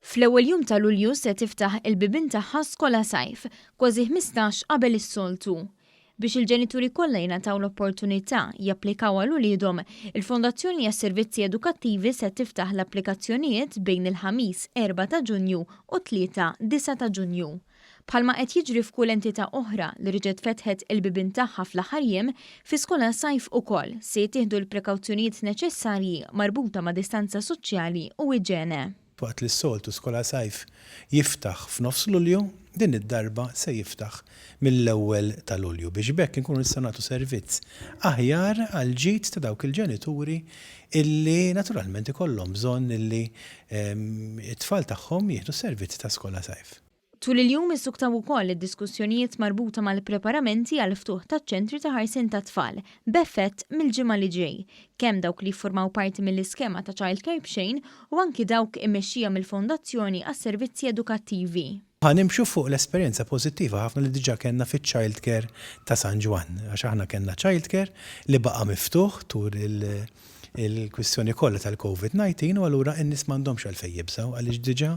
Fl-ewwel jum ta' Lulju se tiftaħ il-bibien tagħha Skolasajf, kważi 15 qabel is-soltu. Biex il-ġenituri kollha jingħataw l-opportunità japplikaw għal uliedhom, il-Fondazzjoni għas-Servizzi Edukattivi se tiftaħ l-applikazzjonijiet bejn il-Ħamis Erba ta' Ġunju u t-Tlieta 9 ta' Ġunju. Bħalma qed jiġri f'kull entità oħra li riġet fetħet il-bibien tagħha fl-aħħar jiem, fi Skolasajf ukoll se jittieħdu l-prekawzjonijiet neċessarji marbuta ma' distanza soċjali u iġene. Waqt li s-soltu Skolasajf jiftaħ f'nofs Lulju, din id-darba se jiftaħ mill-ewwel ta' Lulju biex bekk inkunu nistgħu nagħtu servizz aħjar għal ġid ta' dawk il-ġenituri illi naturalment ikollhom bżonn illi t-tfal tagħhom jieħdu servizz ta' Skolasajf. Tul il-jum issuktaw ukoll id-diskussjonijiet marbuta mal-preparamenti għall-ftuħ taċ-ċentri ta' ħarsien tat-tfal b'effett mill-ġimgħa li ġej, kemm dawk li jiffurmaw parti mill-iskema ta' childcare b'xejn u anki dawk immexxija mill-Fondazzjoni għas-Servizzi Edukattivi. Ħanimxu fuq l-esperjenza pożittiva ħafna li diġà kellna fiċ-childcare ta' San Ġwan, għax aħna kellna childcare li baqa' miftuħ tul il-kwistjoni kollha tal-COVID-19 u allura n-nies m'għandhomx għalfejn jibżgħu għaliex diġà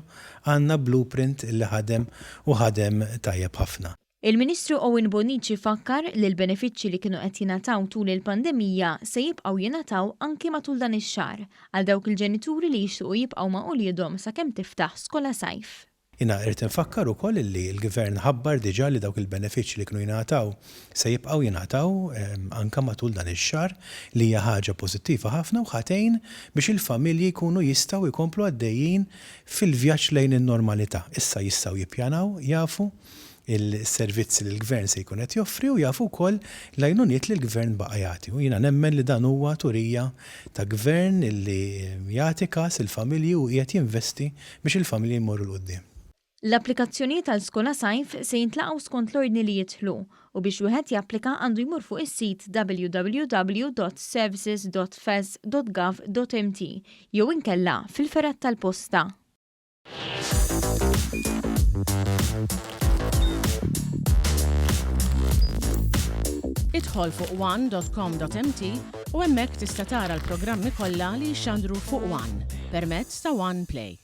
għandna blueprint li ħadem u ħadem tajjeb ħafna. Il-Ministru Owen Bonnici fakkar li l-benefiċċji li kienu qed jingħataw tul il-pandemija se jibqgħu jingħataw anke matul dan ix-xahar għal dawk il-ġenituri li jixtiequ jibqgħu ma' uliedhom sakemm tiftaħ Skolasajf. Jina irrid infakkar ukoll li l-Gvern ħabbar diġà li dawk il-benefiċċji li kienu jingħataw se jibqgħu jingħataw anke matul dan ix-xahar li hija ħaġa pożittiva ħafna u ħatejn biex il-familji jkunu jistgħu jkomplu għaddejjin fil-vjaġġ lejn in-normalità. Issa jistgħu jippjanaw, jafu il-servizzi li l-Gvern se jkun qed joffri u jafu wkoll l-għajnuniet li l-Gvern baqa' jagħti. U jiena nemmen li dan huwa turija ta' Gvern li jagħti każ il-familji u qiegħed jinvesti biex il-familji jmorru l quddiem. L-applikazzjonijiet tal-Skolasajf se jintlaqgħu skont l-ordni li jidħlu u biex wieħed japplika għandu jmur fuq is-sit www.services.fes.gov.mt jew inkella fil-ferrat tal-posta. Idħol fuq one.com.mt u hemmhekk tista' tara l-programmi kollha li jxandru fuq One permezz ta' One Play.